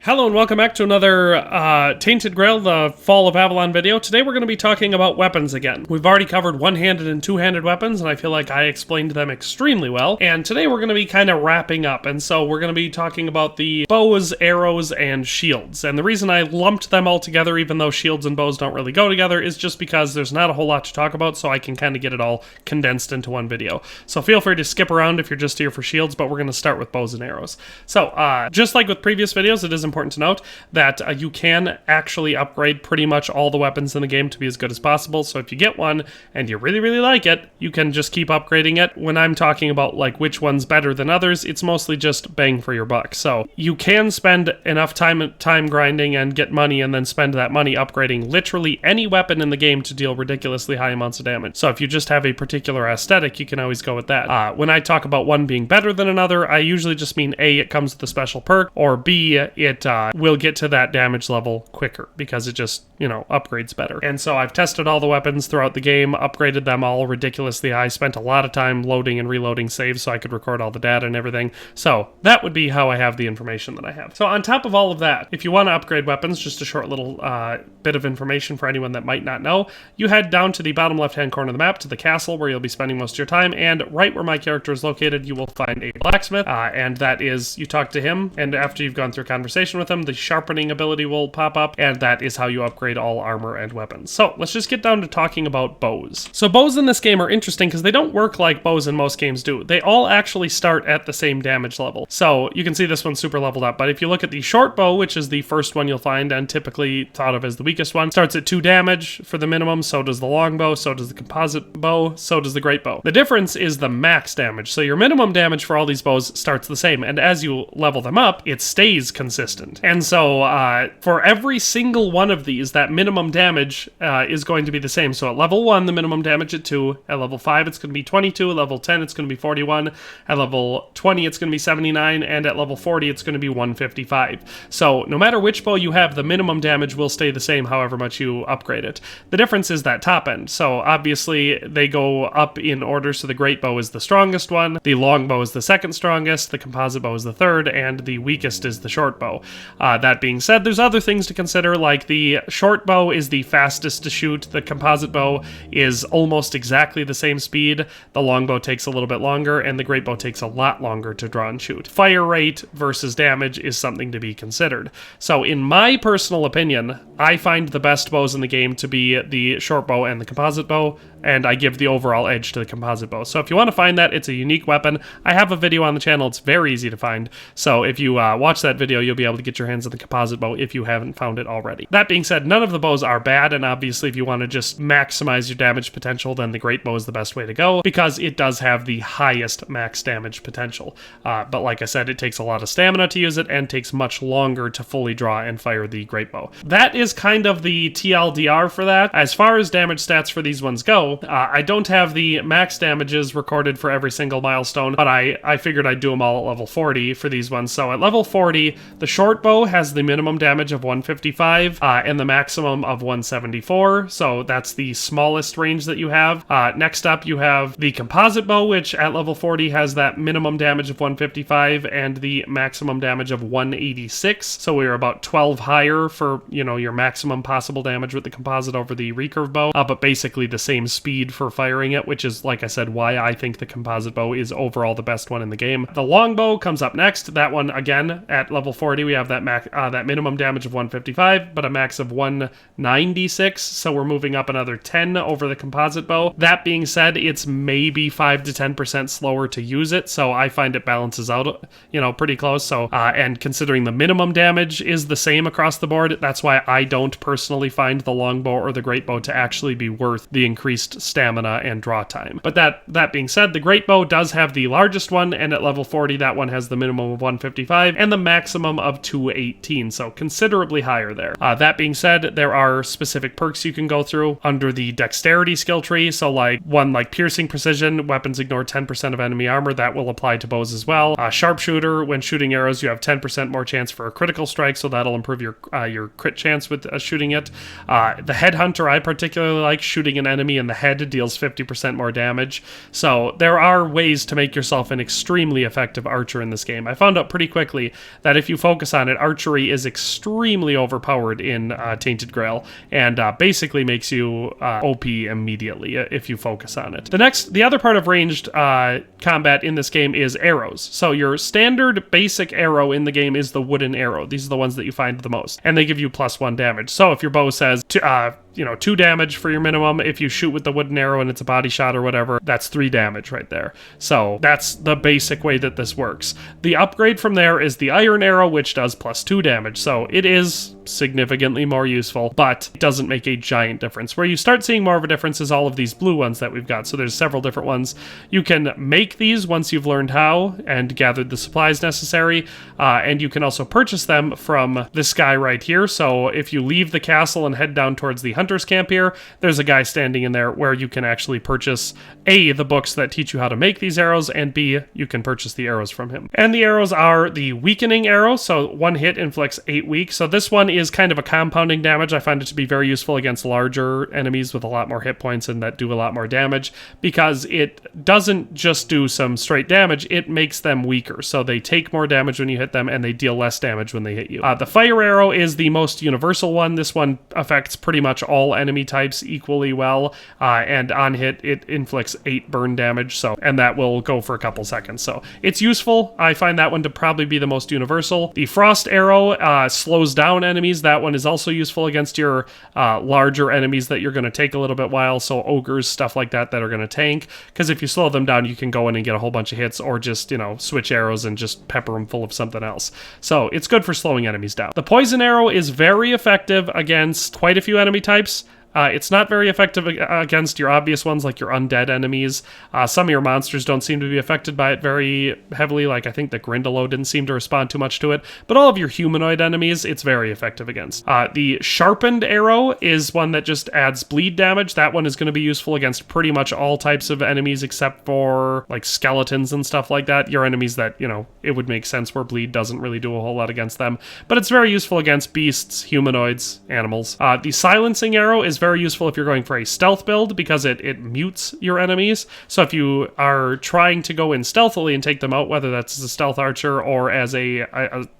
Hello and welcome back to another Tainted Grail, the Fall of Avalon video. Today we're going to be talking about weapons again. We've already covered one-handed and two-handed weapons, and I feel like I explained them extremely well. And today we're going to be kind of wrapping up, and so we're going to be talking about the bows, arrows, and shields. And the reason I lumped them all together, even though shields and bows don't really go together, is just because there's not a whole lot to talk about, so I can kind of get it all condensed into one video. So feel free to skip around if you're just here for shields, but we're going to start with bows and arrows. So, just like with previous videos, it is important to note that you can actually upgrade pretty much all the weapons in the game to be as good as possible. So if you get one and you really, really like it, you can just keep upgrading it. When I'm talking about like which one's better than others, it's mostly just bang for your buck. So you can spend enough time grinding and get money and then spend that money upgrading literally any weapon in the game to deal ridiculously high amounts of damage. So if you just have a particular aesthetic, you can always go with that. When I talk about one being better than another, I usually just mean A, it comes with a special perk, or B, it will get to that damage level quicker because it just, upgrades better. And so I've tested all the weapons throughout the game, upgraded them all ridiculously high, spent a lot of time loading and reloading saves so I could record all the data and everything. So that would be how I have the information that I have. So on top of all of that, if you want to upgrade weapons, just a short little bit of information for anyone that might not know, you head down to the bottom left-hand corner of the map to the castle where you'll be spending most of your time, and right where my character is located, you will find a blacksmith, and that is, you talk to him, and after you've gone through a conversation with him, the sharpening ability will pop up, and that is how you upgrade all armor and weapons. So let's just get down to talking about bows. So bows in this game are interesting because they don't work like bows in most games do. They all actually start at the same damage level. So you can see this one's super leveled up, but if you look at the short bow, which is the first one you'll find and typically thought of as the weakest one, starts at 2 damage for the minimum, so does the long bow, so does the composite bow, so does the great bow. The difference is the max damage. So your minimum damage for all these bows starts the same, and as you level them up, it stays consistent. And so for every single one of these, that minimum damage is going to be the same. So at level 1, the minimum damage at 2. At level 5, it's going to be 22. At level 10, it's going to be 41. At level 20, it's going to be 79. And at level 40, it's going to be 155. So no matter which bow you have, the minimum damage will stay the same however much you upgrade it. The difference is that top end. So obviously, they go up in order. So the great bow is the strongest one. The long bow is the second strongest. The composite bow is the third. And the weakest is the short bow. That being said, there's other things to consider, like the short bow is the fastest to shoot. The composite bow is almost exactly the same speed. The long bow takes a little bit longer, and the great bow takes a lot longer to draw and shoot. Fire rate versus damage is something to be considered. So in my personal opinion, I find the best bows in the game to be the short bow and the composite bow, and I give the overall edge to the composite bow. So if you want to find that, it's a unique weapon. I have a video on the channel. It's very easy to find. So if you watch that video, you'll be able to get your hands on the composite bow if you haven't found it already. That being said, none of the bows are bad, and obviously if you want to just maximize your damage potential, then the great bow is the best way to go because it does have the highest max damage potential. But like I said, it takes a lot of stamina to use it and takes much longer to fully draw and fire the great bow. That is kind of the TLDR for that. As far as damage stats for these ones go, I don't have the max damages recorded for every single milestone, but I figured I'd do them all at level 40 for these ones. So at level 40, the short bow has the minimum damage of 155 and the maximum of 174, so that's the smallest range that you have. Next up, you have the composite bow, which at level 40 has that minimum damage of 155 and the maximum damage of 186, so we're about 12 higher for, your maximum possible damage with the composite over the recurve bow, but basically the same speed for firing it, which is, like I said, why I think the composite bow is overall the best one in the game. The long bow comes up next. That one, again, at level 40, we have that that minimum damage of 155, but a max of 196, so we're moving up another 10 over the composite bow. That being said, it's maybe 5 to 10% slower to use it, so I find it balances out, pretty close. So, and considering the minimum damage is the same across the board, that's why I don't personally find the longbow or the great bow to actually be worth the increased stamina and draw time. But that being said, the great bow does have the largest one, and at level 40, that one has the minimum of 155 and the maximum of 218, so considerably higher there. That being said, there are specific perks you can go through under the dexterity skill tree, so like piercing precision, weapons ignore 10% of enemy armor, that will apply to bows as well. Sharpshooter, when shooting arrows, you have 10% more chance for a critical strike, so that'll improve your crit chance with shooting it. The headhunter, I particularly like shooting an enemy in the head deals 50% more damage. So there are ways to make yourself an extremely effective archer in this game. I found out pretty quickly that if you focus on it, archery is extremely overpowered in Tainted Grail, and basically makes you OP immediately if you focus on it. The other part of ranged combat in this game is arrows. So your standard basic arrow in the game is the wooden arrow. These are the ones that you find the most, and they give you +1 damage. So if your bow says 2 damage for your minimum, if you shoot with the wooden arrow and it's a body shot or whatever, that's 3 damage right there. So that's the basic way that this works. The upgrade from there is the iron arrow, which does +2 damage. So it is significantly more useful, but it doesn't make a giant difference. Where you start seeing more of a difference is all of these blue ones that we've got. So there's several different ones. You can make these once you've learned how and gathered the supplies necessary, and you can also purchase them from this guy right here. So if you leave the castle and head down towards the hunter's camp here, there's a guy standing in there where you can actually purchase A, the books that teach you how to make these arrows, and B, you can purchase the arrows from him. And the arrows are the weakening arrow, so 1 hit inflicts 8 weak. So this one is kind of a compounding damage. I find it to be very useful against larger enemies with a lot more hit points and that do a lot more damage, because it doesn't just do some straight damage, it makes them weaker. So they take more damage when you hit them and they deal less damage when they hit you. The fire arrow is the most universal one. This one affects pretty much all enemy types equally well, and on hit it inflicts 8 burn damage, and that will go for a couple seconds. So it's useful. I find that one to probably be the most universal. The frost arrow slows down enemies. That one is also useful against your larger enemies that you're going to take a little bit while, so ogres, stuff like that are going to tank, because if you slow them down you can go in and get a whole bunch of hits, or just switch arrows and just pepper them full of something else. So it's good for slowing enemies down. The poison arrow is very effective against quite a few enemy types. It's not very effective against your obvious ones like your undead enemies. Some of your monsters don't seem to be affected by it very heavily, like I think the Grindylow didn't seem to respond too much to it, but all of your humanoid enemies it's very effective against. The sharpened arrow is one that just adds bleed damage. That one is going to be useful against pretty much all types of enemies except for like skeletons and stuff like that. Your enemies that, it would make sense where bleed doesn't really do a whole lot against them, but it's very useful against beasts, humanoids, animals. The silencing arrow is very useful if you're going for a stealth build, because it mutes your enemies. So if you are trying to go in stealthily and take them out, whether that's as a stealth archer or as a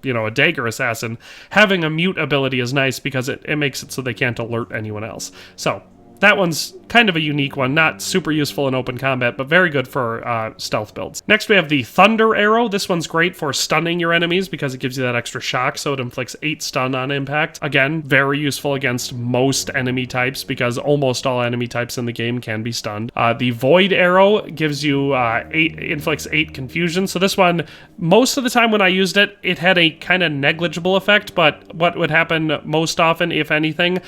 dagger assassin, having a mute ability is nice because it makes it so they can't alert anyone else. So that one's kind of a unique one, not super useful in open combat, but very good for stealth builds. Next we have the Thunder Arrow. This one's great for stunning your enemies because it gives you that extra shock, so it inflicts 8 stun on impact. Again, very useful against most enemy types because almost all enemy types in the game can be stunned. The Void Arrow gives you inflicts 8 confusion. So this one, most of the time when I used it, it had a kind of negligible effect, but what would happen most often, if anything,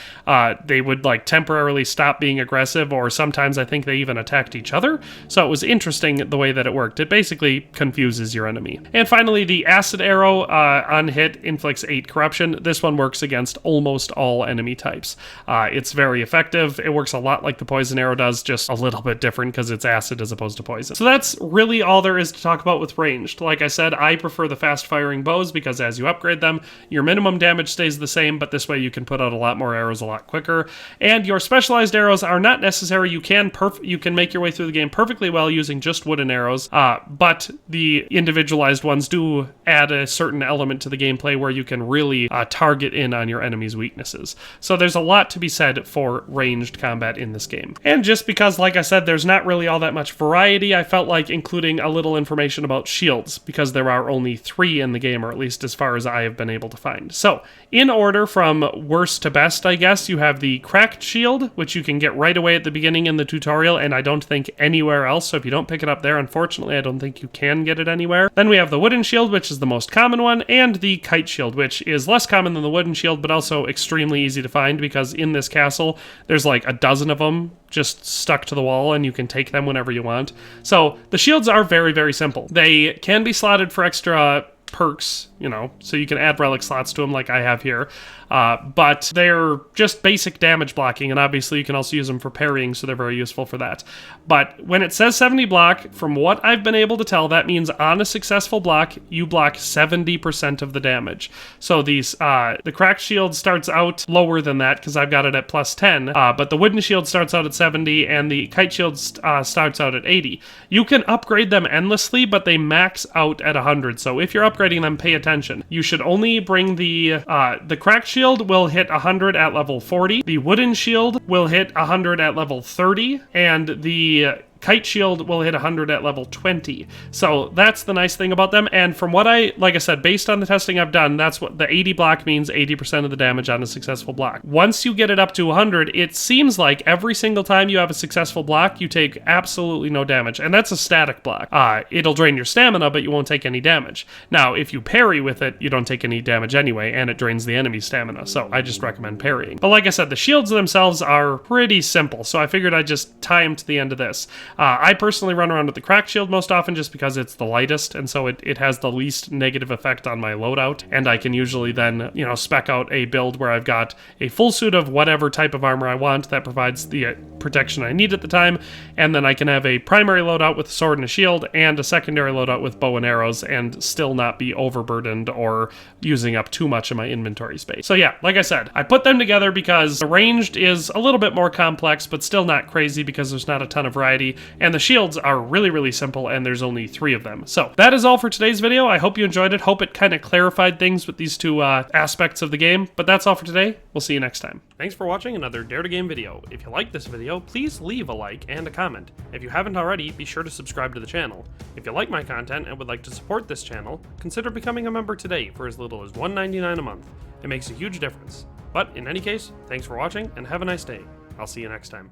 they would like temporarily stop being aggressive, or sometimes I think they even attacked each other. So it was interesting the way that it worked. It basically confuses your enemy. And finally, the Acid Arrow on hit inflicts 8 corruption. This one works against almost all enemy types. It's very effective. It works a lot like the Poison Arrow does, just a little bit different because it's acid as opposed to poison. So that's really all there is to talk about with ranged. Like I said, I prefer the fast firing bows because as you upgrade them, your minimum damage stays the same, but this way you can put out a lot more arrows a lot quicker. And your specialized arrows are not necessary. You can make your way through the game perfectly well using just wooden arrows, but the individualized ones do add a certain element to the gameplay where you can really target in on your enemy's weaknesses. So there's a lot to be said for ranged combat in this game. And just because, like I said, there's not really all that much variety, I felt like including a little information about shields, because there are only 3 in the game, or at least as far as I have been able to find. So, in order from worst to best, I guess, you have the Cracked Shield, which you can get right away at the beginning in the tutorial, and I don't think anywhere else, so if you don't pick it up there, unfortunately, I don't think you can get it anywhere. Then we have the Wooden Shield, which is the most common one, and the Kite Shield, which is less common than the Wooden Shield, but also extremely easy to find, because in this castle, there's like a dozen of them just stuck to the wall, and you can take them whenever you want. So, the shields are very, very simple. They can be slotted for extra perks, so you can add relic slots to them like I have here. but they're just basic damage blocking, and obviously you can also use them for parrying, so they're very useful for that. But when it says 70 block, from what I've been able to tell, that means on a successful block, you block 70% of the damage. So these, the cracked shield starts out lower than that, because I've got it at plus 10, but the wooden shield starts out at 70, and the kite shield starts out at 80. You can upgrade them endlessly, but they max out at 100, so if you're upgrading them, pay attention. You should only bring the cracked shield will hit 100 at level 40, the wooden shield will hit 100 at level 30, and the kite shield will hit 100 at level 20. So that's the nice thing about them. And from what like I said, based on the testing I've done, that's what the 80 block means, 80% of the damage on a successful block. Once you get it up to 100, it seems like every single time you have a successful block, you take absolutely no damage. And that's a static block. It'll drain your stamina, but you won't take any damage. Now, if you parry with it, you don't take any damage anyway, and it drains the enemy's stamina. So I just recommend parrying. But like I said, the shields themselves are pretty simple. So I figured I'd just tie them to the end of this. I personally run around with the cracked shield most often just because it's the lightest, and so it has the least negative effect on my loadout, and I can usually then, you know, spec out a build where I've got a full suit of whatever type of armor I want that provides the protection I need at the time, and then I can have a primary loadout with a sword and a shield, and a secondary loadout with bow and arrows, and still not be overburdened or using up too much of my inventory space. So yeah, like I said, I put them together because the ranged is a little bit more complex, but still not crazy because there's not a ton of variety, and the shields are really, really simple, and there's only 3 of them. So that is all for today's video. I hope you enjoyed it. Hope it kind of clarified things with these 2 aspects of the game, but that's all for today. We'll see you next time. Thanks for watching another Dare to Game video. If you like this video, please leave a like and a comment. If you haven't already, be sure to subscribe to the channel. If you like my content and would like to support this channel, consider becoming a member today for as little as $1.99 a month. It makes a huge difference. But in any case, thanks for watching and have a nice day. I'll see you next time.